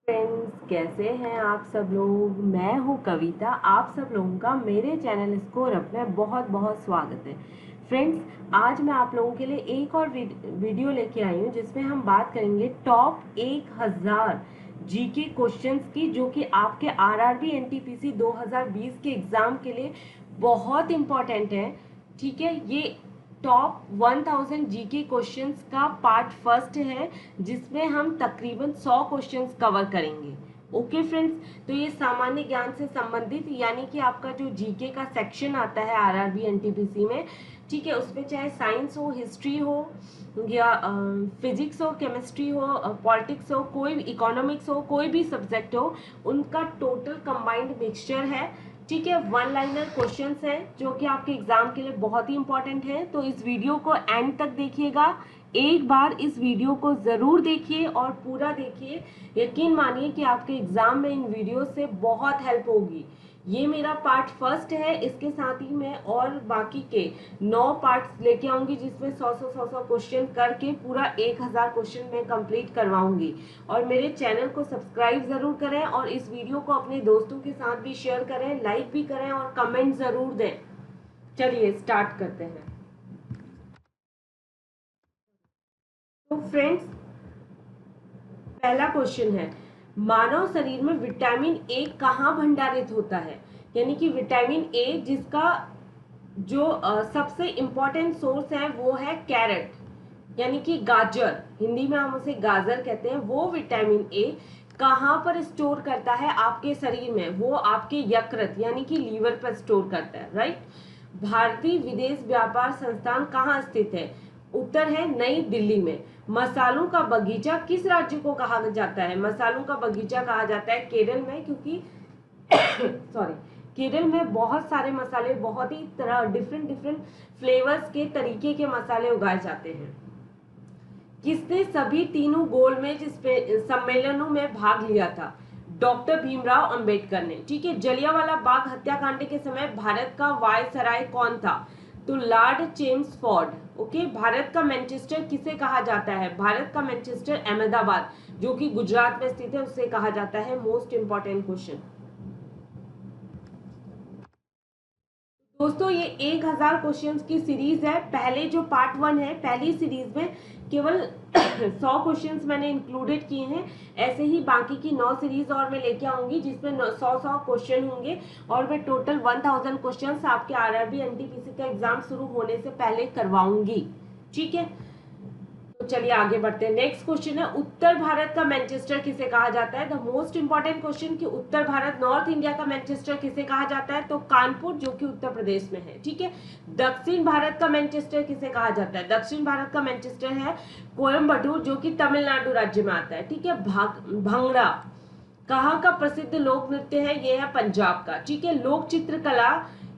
Friends, कैसे हैं आप सब लोग। मैं हूं कविता। आप सब लोगों का मेरे चैनल स्कोर अप में बहुत बहुत स्वागत है। फ्रेंड्स, आज मैं आप लोगों के लिए एक और वीडियो लेके आई हूं जिसमें हम बात करेंगे टॉप 1000 जीके क्वेश्चंस की, जो कि आपके आरआरबी एनटीपीसी 2020 के एग्जाम के लिए बहुत इंपॉर्टेंट है। ठीक है, ये टॉप 1000 जीके क्वेश्चंस का पार्ट फर्स्ट है जिसमें हम तकरीबन 100 क्वेश्चंस कवर करेंगे। ओके फ्रेंड्स, तो ये सामान्य ज्ञान से संबंधित यानी कि आपका जो जीके का सेक्शन आता है आरआरबी एनटीपीसी में, ठीक है, उसमें चाहे साइंस हो, हिस्ट्री हो या फिजिक्स हो, केमिस्ट्री हो, पॉलिटिक्स हो, कोई इकोनॉमिक्स हो, कोई भी सब्जेक्ट हो, उनका टोटल कंबाइंड मिक्सचर है। ठीक है, वन लाइनर क्वेश्चंस हैं जो कि आपके एग्जाम के लिए बहुत ही इंपॉर्टेंट है। तो इस वीडियो को एंड तक देखिएगा, एक बार इस वीडियो को जरूर देखिए और पूरा देखिए। यकीन मानिए कि आपके एग्जाम में इन वीडियो से बहुत हेल्प होगी। ये मेरा पार्ट फर्स्ट है, इसके साथ ही मैं और बाकी के 9 पार्ट्स लेके आऊंगी जिसमें 100 क्वेश्चन करके पूरा 1000 क्वेश्चन मैं कंप्लीट करवाऊंगी। और मेरे चैनल को सब्सक्राइब जरूर करें और इस वीडियो को अपने दोस्तों के साथ भी शेयर करें, लाइक भी करें और कमेंट जरूर दें। चलिए स्टार्ट करते हैं। तो फ्रेंड्स, पहला क्वेश्चन है, मानव शरीर में विटामिन ए कहाँ भंडारित होता है। यानी कि विटामिन ए जिसका जो सबसे इंपॉर्टेंट सोर्स है वो है कैरेट, यानी कि गाजर, हिंदी में हम उसे गाजर कहते हैं। वो विटामिन ए कहाँ पर स्टोर करता है आपके शरीर में, वो आपके यकृत यानी कि लीवर पर स्टोर करता है, राइट। भारतीय विदेश व्यापार संस्थान कहाँ स्थित है। उत्तर है नई दिल्ली में। मसालों का बगीचा किस राज्य को कहा जाता है। मसालों का बगीचा कहा जाता है केरल में, क्योंकि सॉरी, केरल में बहुत सारे मसाले, बहुत ही तरह डिफरेंट डिफरेंट फ्लेवर्स के तरीके के मसाले उगाए जाते हैं। किसने सभी तीनों गोलमेज सम्मेलनों में भाग लिया था। डॉक्टर भीमराव अंबेडकर ने। ठीक है, जलियांवाला बाग हत्याकांड के समय भारत का वायसराय कौन था। तो लॉर्ड चेम्सफोर्ड। ओके, भारत का मैनचेस्टर किसे कहा जाता है। भारत का मैनचेस्टर अहमदाबाद, जो कि गुजरात में स्थित है, उससे कहा जाता है। मोस्ट इंपॉर्टेंट क्वेश्चन दोस्तों, ये 1000 क्वेश्चंस की सीरीज है। पहले जो पार्ट 1 है, पहली सीरीज में केवल 100 क्वेश्चंस मैंने इंक्लूडेड किए हैं। ऐसे ही बाकी की 9 सीरीज और मैं लेके आऊंगी जिसमें 100 क्वेश्चन होंगे और मैं टोटल 1000 क्वेश्चंस आपके आरआरबी एनटीपीसी का एग्जाम शुरू होने से पहले करवाऊंगी। ठीक है, तो चलिए आगे बढ़ते हैं। नेक्स्ट क्वेश्चन है, उत्तर भारत का मैनचेस्टर किसे कहा जाता है। द मोस्ट इंपॉर्टेंट क्वेश्चन कि उत्तर भारत, नॉर्थ इंडिया का मैनचेस्टर किसे कहा जाता है। तो कानपुर, जो कि उत्तर प्रदेश में है। ठीक है, दक्षिण भारत का मैनचेस्टर किसे कहा जाता है। दक्षिण भारत का मैनचेस्टर है कोयम्बटूर, जो कि तमिलनाडु राज्य में आता है। ठीक है, भंगड़ा कहाँ का प्रसिद्ध लोक नृत्य है। यह है पंजाब का। ठीक है, लोक चित्रकला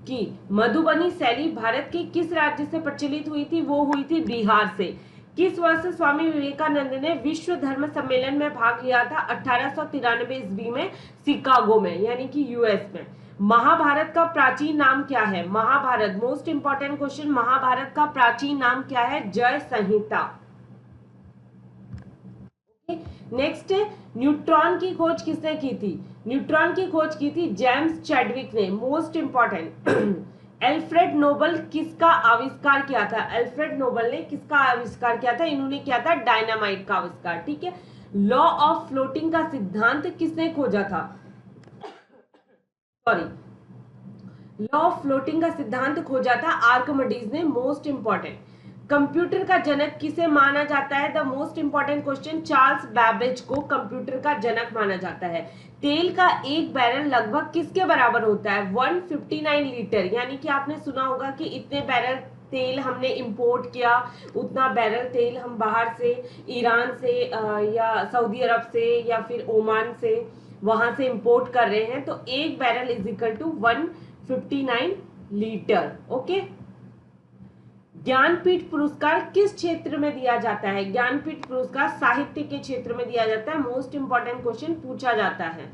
की मधुबनी शैली भारत के किस राज्य से प्रचलित हुई थी। वो हुई थी बिहार से। किस वर्ष स्वामी विवेकानंद ने विश्व धर्म सम्मेलन में भाग लिया था। 1893 ईस्वी में शिकागो में, यानी कि यूएस में। महाभारत का प्राचीन नाम क्या है। Mahabharata, most important question, Mahabharata का प्राचीन नाम क्या है। जय संहिता। नेक्स्ट है, न्यूट्रॉन की खोज किसने की थी। न्यूट्रॉन की खोज की थी जेम्स चैडविक ने। मोस्ट इंपॉर्टेंट एल्फ्रेड नोबल किसका आविष्कार किया था। एल्फ्रेड नोबल ने किसका आविष्कार किया था। इन्होंने किया था डायनामाइट का आविष्कार। ठीक है, लॉ ऑफ फ्लोटिंग का सिद्धांत किसने खोजा था। सॉरी, लॉ ऑफ फ्लोटिंग का सिद्धांत खोजा था आर्किमिडीज ने। मोस्ट इंपॉर्टेंट, कंप्यूटर का जनक किसे माना जाता है। The most important question, Charles Babbage को कंप्यूटर का जनक माना जाता है। तेल का एक बैरल लगभग किसके बराबर होता है। 159 लीटर, यानी कि आपने सुना होगा कि इतने बैरल तेल हमने इंपोर्ट किया, उतना बैरल तेल हम बाहर से, ईरान से या सऊदी अरब से या फिर ओमान से, वहां से इंपोर्ट कर रहे हैं। तो एक barrel is equal to 159 litre. Okay, Jnanpith पुरस्कार किस क्षेत्र में दिया जाता है। ज्ञानपीठ पुरस्कार साहित्य के क्षेत्र में दिया जाता है। मोस्ट इंपॉर्टेंट क्वेश्चन पूछा जाता है।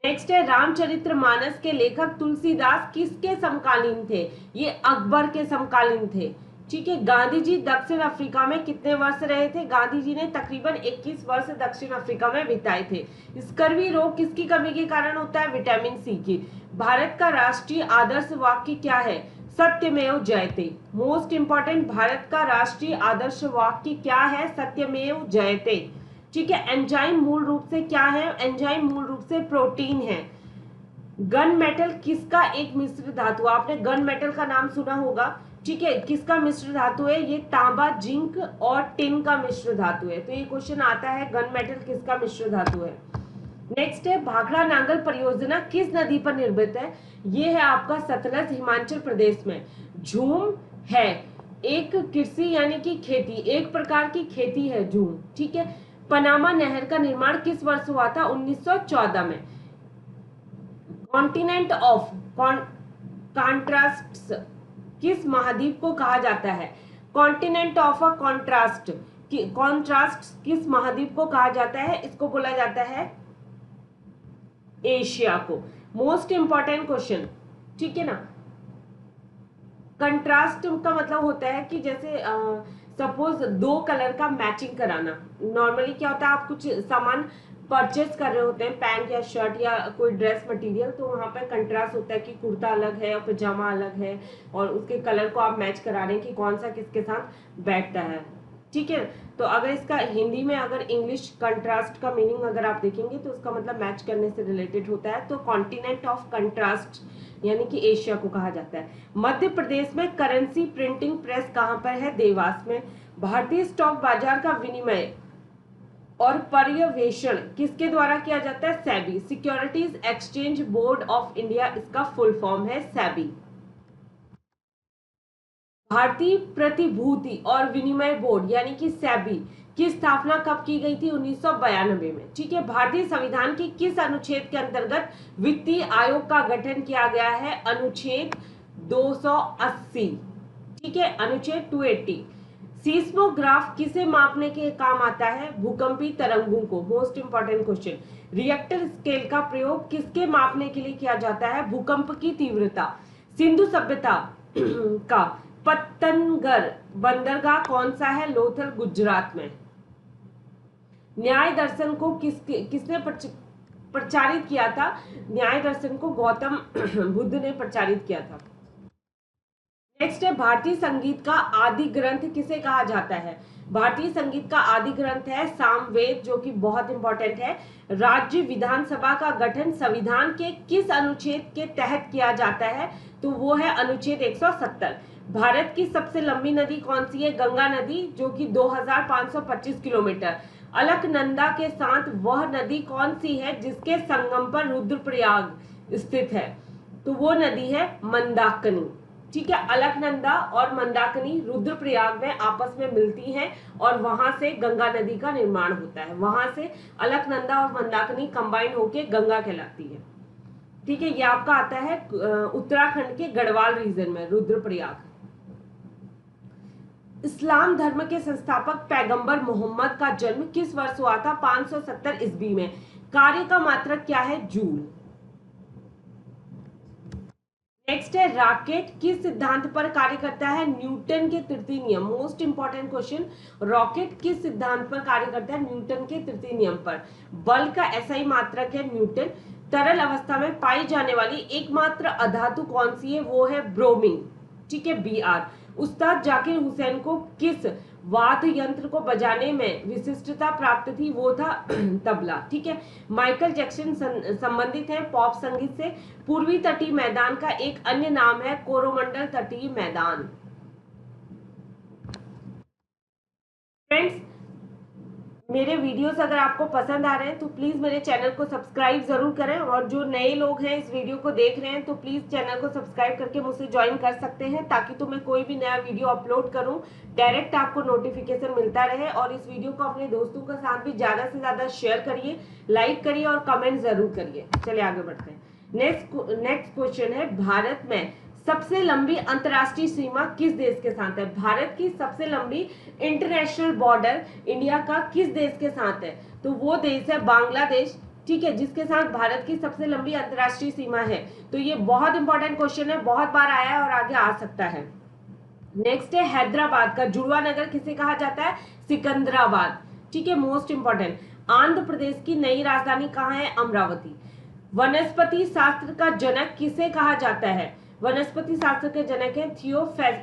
नेक्स्ट है, रामचरितमानस के लेखक तुलसीदास किसके समकालीन थे। ये अकबर के समकालीन थे। ठीक है। गांधी जी दक्षिण अफ्रीका में कितने वर्ष रहे थे? गांधी जी ने तकरीबन 21 वर्ष दक्षिण अफ्रीका में बिताए थे। स्कर्वी रोग किसकी कमी के कारण होता है? विटामिन सी की। भारत का राष्ट्रीय आदर्श वाक्य क्या है? सत्यमेव जयते। मोस्ट इंपॉर्टेंट, भारत का राष्ट्रीय आदर्श वाक्य क्या है? सत्यमेव जयते। ठीक है। एंजाइम मूल रूप से क्या है? एंजाइम मूल रूप से प्रोटीन है। गन मेटल किसका एक मिश्र धातु? आपने गन मेटल का नाम सुना होगा। ठीक है। किसका मिश्र धातु है? ये तांबा, जिंक और टिन का मिश्र धातु है। तो ये क्वेश्चन आता है, गन मेटल किसका मिश्र धातु है। नेक्स्ट है, भाखड़ा नांगल परियोजना किस नदी पर निर्मित है? ये है आपका सतलज, हिमाचल प्रदेश में। झूम है एक कृषि यानी कि खेती, एक प्रकार की खेती है झूम। ठीक है। पनामा नहर का निर्माण किस वर्ष हुआ था? 1914 में। कॉन्टिनेंट ऑफ कॉन्ट्रास्ट्स किस महाद्वीप को कहा जाता है? Continent of a contrast, contrast किस महाद्वीप को कहा जाता है? इसको बोला जाता है एशिया को। मोस्ट इंपॉर्टेंट क्वेश्चन, ठीक है ना। कंट्रास्ट का मतलब होता है कि जैसे सपोज दो कलर का मैचिंग कराना। नॉर्मली क्या होता है, आप कुछ सामान परचेज कर रहे होते हैं, पैंट या शर्ट या कोई ड्रेस मटेरियल, तो वहां पर कंट्रास्ट होता है कि कुर्ता अलग है और पजामा अलग है और उसके कलर को आप मैच करा रहे हैं कि कौन सा किसके साथ बैठता है। ठीक है। तो अगर इसका हिंदी में अगर इंग्लिश कंट्रास्ट का मीनिंग अगर आप देखेंगे तो उसका मतलब मैच करने से रिलेटेड होता है। तो कॉन्टिनेंट ऑफ कंट्रास्ट यानी कि एशिया को कहा जाता है। मध्य प्रदेश में करेंसी प्रिंटिंग प्रेस कहां पर है? देवास में। भारतीय स्टॉक बाजार का विनिमय और पर्यवेक्षण किसके द्वारा किया जाता है? SEBI, securities exchange board of India, इसका फुल फॉर्म है सेबी। भारतीय प्रतिभूति और विनिमय बोर्ड यानी कि सेबी की स्थापना कब की गई थी? 1992 में। ठीक है। भारतीय संविधान की किस अनुच्छेद के अंतर्गत वित्तीय आयोग का गठन किया गया है? अनुच्छेद 280। ठीक है, अनुच्छेद 280। सीस्मोग्राफ किसे मापने के काम आता है? भूकंपी तरंगों को। Most important question. Richter scale का प्रयोग किसके मापने के लिए किया जाता है? भूकंप की तीव्रता। सिंधु सभ्यता का पत्तनगर बंदरगाह कौन सा है? लोथल, गुजरात में। न्याय दर्शन को किसने प्रचारित किया था? न्याय दर्शन को गौतम बुद्ध ने प्रचारित किया था। नेक्स्ट है, भारतीय संगीत का आदि ग्रंथ किसे कहा जाता है? भारतीय संगीत का आदि ग्रंथ है सामवेद, जो कि बहुत इंपॉर्टेंट है। राज्य विधानसभा का गठन संविधान के किस अनुच्छेद के तहत किया जाता है? तो वो है अनुच्छेद 170। भारत की सबसे लंबी नदी कौन सी है? गंगा नदी, जो कि 2525 किलोमीटर। अलकनंदा के साथ वह नदी कौन सी है जिसके संगम पर रुद्रप्रयाग स्थित है? तो वो नदी है मंदाकिनी। ठीक है। अलकनंदा और मंदाकिनी रुद्रप्रयाग में आपस में मिलती हैं और वहां से गंगा नदी का निर्माण होता है। वहां से अलकनंदा और मंदाकिनी कंबाइन होकर गंगा कहलाती है। ठीक है। ये आपका आता है उत्तराखंड के गढ़वाल रीजन में, रुद्रप्रयाग। इस्लाम धर्म के संस्थापक पैगंबर मोहम्मद का जन्म किस वर्ष हुआ था? 570 ईस्वी में। कार्य का मात्रक क्या है? जूल। नेक्स्ट है, रॉकेट किस सिद्धांत पर कार्य करता है? न्यूटन के तृतीय नियम। मोस्ट इंपॉर्टेंट क्वेश्चन, रॉकेट किस सिद्धांत पर कार्य करता है? न्यूटन के तृतीय नियम पर। बल का एसआई मात्रक है न्यूटन। तरल अवस्था में पाई जाने वाली एकमात्र अधातु कौन सी है? वो है ब्रोमीन। ठीक है, Br। उस्ताद जाकिर हुसैन को किस वाद्य यंत्र को बजाने में विशिष्टता प्राप्त थी? वो था तबला। ठीक है। माइकल जैक्सन संबंधित है पॉप संगीत से। पूर्वी तटीय मैदान का एक अन्य नाम है कोरोमंडल तटीय मैदान। फ्रेंड्स, मेरे वीडियोस अगर आपको पसंद आ रहे हैं तो प्लीज मेरे चैनल को सब्सक्राइब जरूर करें, और जो नए लोग हैं इस वीडियो को देख रहे हैं तो प्लीज चैनल को सब्सक्राइब करके मुझसे ज्वाइन कर सकते हैं, ताकि तो मैं कोई भी नया वीडियो अपलोड करूं डायरेक्ट आपको नोटिफिकेशन मिलता रहे। और इस वीडियो को अपने दोस्तों के साथ भी ज्यादा से ज्यादा शेयर करिए, लाइक करिए और कमेंट जरूर करिए। चलिए आगे बढ़ते हैं। नेक्स्ट क्वेश्चन है, भारत में सबसे लंबी अंतरराष्ट्रीय सीमा किस देश के साथ है? भारत की सबसे लंबी इंटरनेशनल बॉर्डर इंडिया का किस देश के साथ है? तो वो देश है बांग्लादेश। ठीक है, जिसके साथ भारत की सबसे लंबी अंतरराष्ट्रीय सीमा है। तो ये बहुत इंपॉर्टेंट क्वेश्चन है, बहुत बार आया है और आगे आ सकता है। नेक्स्ट है हैदराबाद का जुड़वा नगर किसे कहा जाता है? सिकंदराबाद। ठीक है, मोस्ट इंपॉर्टेंट। आंध्र प्रदेश की नई राजधानी कहाँ है? अमरावती। वनस्पति शास्त्र का जनक किसे कहा जाता है? वनस्पति शास्त्र के जनक है थियोफ्रेस्टस।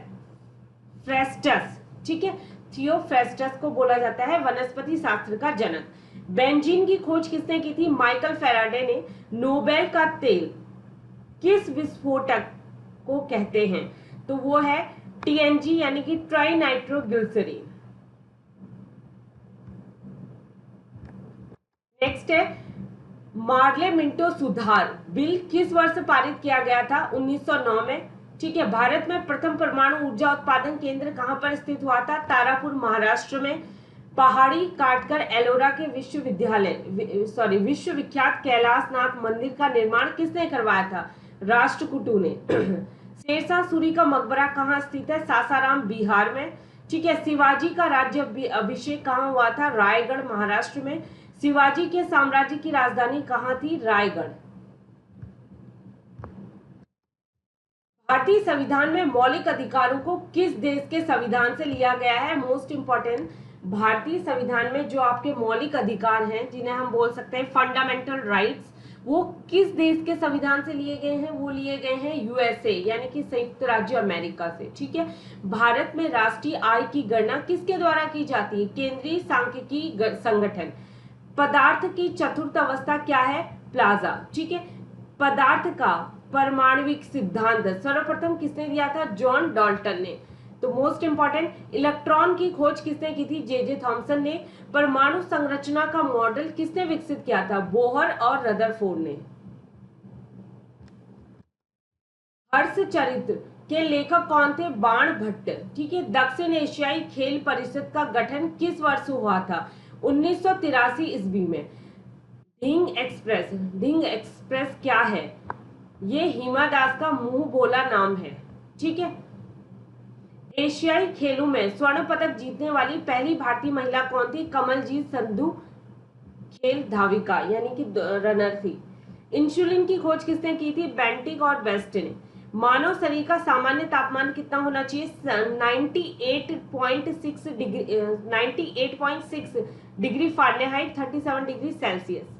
ठीक है, थियोफ्रेस्टस को बोला जाता है वनस्पति शास्त्र का जनक। बेंजीन की खोज किसने की थी? माइकल फेराडे ने। नोबेल का तेल किस विस्फोटक को कहते हैं? तो वो है टीएनजी यानी कि ट्राई नाइट्रोग्लिसरीन। नेक्स्ट है मार्ले मिंटो सुधार बिल किस वर्ष पारित किया गया था? 1909 में। ठीक है, भारत में प्रथम परमाणु ऊर्जा उत्पादन केंद्र कहां पर स्थित हुआ था? तारापुर, महाराष्ट्र में। पहाड़ी काटकर एलोरा के विश्व विख्यात कैलाशनाथ मंदिर का निर्माण किसने करवाया था? राष्ट्रकूटों ने। शेरशाह सूरी का मकबरा कहाँ स्थित है? सासाराम, बिहार में। ठीक है, शिवाजी का राज्य अभिषेक कहाँ हुआ था? रायगढ़, महाराष्ट्र में। शिवाजी के साम्राज्य की राजधानी कहाँ थी? रायगढ़। भारतीय संविधान में मौलिक अधिकारों को किस देश के संविधान से लिया गया है? मोस्ट इंपॉर्टेंट, भारतीय संविधान में जो आपके मौलिक अधिकार हैं जिन्हें हम बोल सकते हैं फंडामेंटल राइट्स, वो किस देश के संविधान से लिए गए हैं? वो लिए गए हैं यूएसए यानी कि संयुक्त राज्य अमेरिका से। ठीक है, भारत में राष्ट्रीय आय की गणना किसके द्वारा की जाती है? केंद्रीय सांख्यिकी संगठन। पदार्थ की चतुर्थ अवस्था क्या है? प्लाज्मा। ठीक है, पदार्थ का परमाणविक सिद्धांत सर्वप्रथम किसने दिया था? जॉन डाल्टन ने। तो मोस्ट इंपॉर्टेंट, इलेक्ट्रॉन की खोज किसने की थी? जे थॉमसन ने। परमाणु संरचना का मॉडल किसने विकसित किया था? बोहर और रदरफोर्ड ने। हर्षचरित्र के लेखक कौन थे? बाण भट्ट। ठीक है, दक्षिण एशियाई खेल परिषद का गठन किस वर्ष हुआ था? 1983 ईस्वी में। ढिंग एक्सप्रेस क्या है? ये हिमा दास का मुंह बोला नाम है। ठीक है, एशियाई खेलों में स्वर्ण पदक जीतने वाली पहली भारतीय महिला कौन थी? कमलजीत संधू खेल धाविका यानी कि रनर थी। इंसुलिन की खोज किसने की थी? बेंटिक और बेस्ट ने। मानव शरीर का सामान्य तापमान कितना होना चाहिए? 98.6 degree 98.6 degree Fahrenheit, 37 degree Celsius.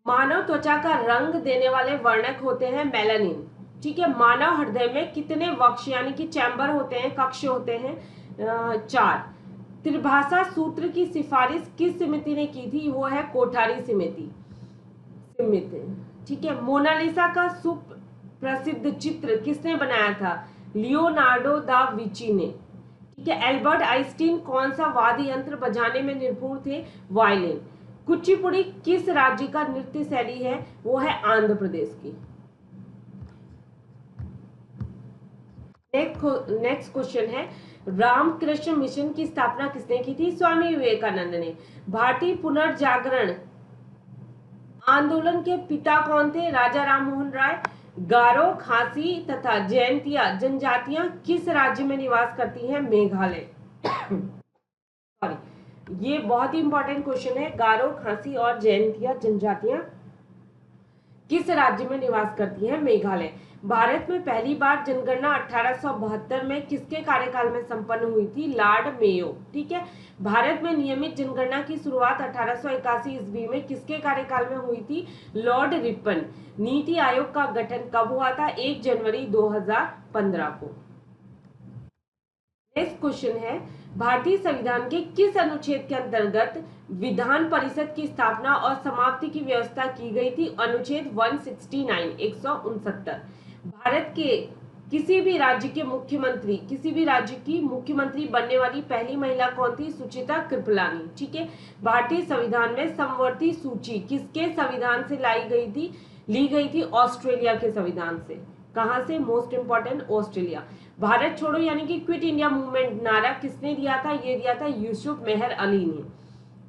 मानव त्वचा का रंग देने वाले वर्णक होते हैं मेलानिन। ठीक है, मानव हृदय में कितने वक्ष यानी कि चैम्बर होते हैं, कक्ष होते हैं? 4। त्रिभाषा सूत्र की सिफारिश किस समिति ने की थी? वो है कोठारी समिति। ठीक है, मोनालिसा का सुप्रसिद्ध चित्र किसने बनाया था? लियोनार्डो दा विंची ने। ठीक है, एल्बर्ट आइंस्टीन कौन सा वाद्य यंत्र बजाने में निपुण थे? वायलिन। कुचिपुड़ी किस राज्य का नृत्य शैली है? वो है आंध्र प्रदेश की। नेक्स्ट क्वेश्चन है रामकृष्ण मिशन की स्थापना किसने की थी? स्वामी विवेकानंद ने। भारतीय पुनर्जागरण आंदोलन के पिता कौन थे? राजा राममोहन राय। गारो, खासी तथा जयंतिया जनजातियां किस राज्य में निवास करती हैं? मेघालय। सॉरी, ये बहुत ही इंपॉर्टेंट क्वेश्चन है। गारो, खासी और जयंतिया जनजातियां किस राज्य में निवास करती हैं? मेघालय। भारत में पहली बार जनगणना 1872 में किसके कार्यकाल में संपन्न हुई थी? Lord Mayo. ठीक है, भारत में नियमित जनगणना की शुरुआत 1881 ईस्वी में किसके कार्यकाल में हुई थी? Lord Ripon. नीति आयोग का गठन कब हुआ था? 1 जनवरी 2015 को। नेक्स्ट क्वेश्चन है भारतीय संविधान के किस अनुच्छेद के अंतर्गत विधान परिषद की स्थापना और समाप्ति की व्यवस्था की गई थी? अनुच्छेद 169 169। भारत के किसी भी राज्य की मुख्यमंत्री बनने वाली पहली महिला कौन थी? सुचिता कृपलानी। ठीक है, भारतीय संविधान में समवर्ती सूची किसके संविधान से ली गई थी? ऑस्ट्रेलिया के संविधान से। कहां से? Most important, Australia. भारत छोड़ो यानी कि क्विट इंडिया मूवमेंट नारा किसने दिया था? ये दिया था यूसुफ मेहर अली ने।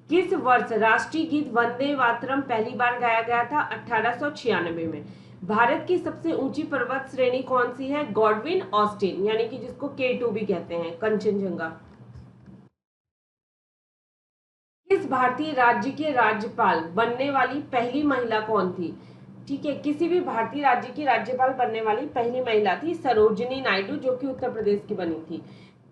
किस वर्ष राष्ट्रीय गीत वंदे मातरम पहली बार गाया गया था? 1896 में। भारत की सबसे ऊंची पर्वत श्रेणी कौन सी है? गॉडविन ऑस्टिन यानी कि जिसको K2 भी कहते हैं, कंचनजंगा। किस भारतीय राज्य के राज्यपाल बनने वाली पहली महिला कौन थी? ठीक है। किसी भी भारतीय राज्य की राज्यपाल बनने वाली पहली महिला थी सरोजिनी नायडू, जो कि उत्तर प्रदेश की बनी थी।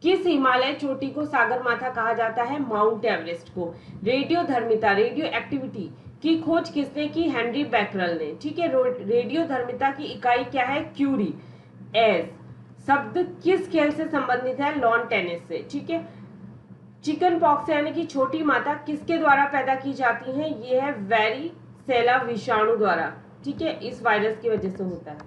किस हिमालय चोटी को सागर माथा कहा जाता है? माउंट एवरेस्ट को। रेडियो धर्मिता, रेडियो एक्टिविटी की खोज किसने की? हेनरी बैकरल ने। ठीक है। रेडियो धर्मिता की इकाई क्या है? क्यूरी। एस शब्द किस खेल से संबंधित है? लॉन टेनिस से। ठीक है। चिकन पॉक्स यानी कि छोटी माता किसके द्वारा पैदा की जाती है? ये है वेरिसेला विषाणु द्वारा। ठीक है, इस वायरस की वजह से होता है।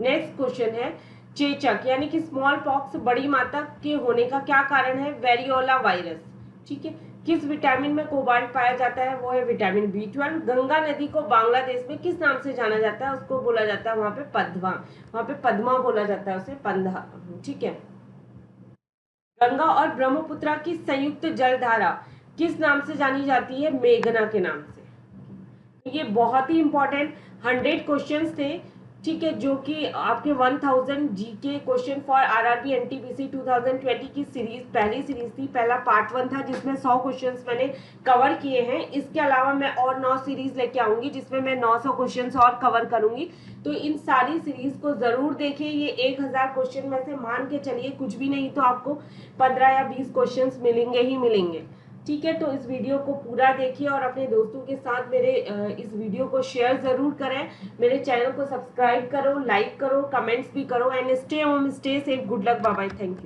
नेक्स्ट क्वेश्चन है चेचक यानी कि स्मॉल पॉक्स बड़ी माता के होने का क्या कारण है? Variola virus. ठीक है। किस विटामिन में कोबाल्ट पाया जाता है? वो है विटामिन B12। गंगा नदी को बांग्लादेश में किस नाम से जाना जाता है? उसको बोला जाता है वहां पे पद्मा, वहां पे पद्मा बोला जाता है उसे, पंधा। ठीक है। गंगा और ब्रह्मपुत्र की संयुक्त जलधारा किस नाम से जानी जाती है? मेघना के नाम से। ये बहुत ही इंपॉर्टेंट 100 क्वेश्चंस थे। ठीक है, जो कि आपके 1000 GK question for RRB NTPC 2020 की सीरीज, पहली सीरीज थी। पहला पार्ट 1 था जिसमें 100 क्वेश्चंस मैंने कवर किए हैं। इसके अलावा मैं और 9 सीरीज लेके आऊंगी जिसमें मैं 900 क्वेश्चंस और कवर करूंगी। तो इन सारी सीरीज को जरूर देखें। ये 1000 क्वेश्चन में से मान के चलिए कुछ भी नहीं तो आपको 15 या 20 क्वेश्चंस मिलेंगे ही मिलेंगे। ठीक है, तो इस वीडियो को पूरा देखिए और अपने दोस्तों के साथ मेरे इस वीडियो को शेयर जरूर करें। मेरे चैनल को सब्सक्राइब करो, लाइक करो, कमेंट्स भी करो। And stay home, stay safe, good luck, bye bye, thank you.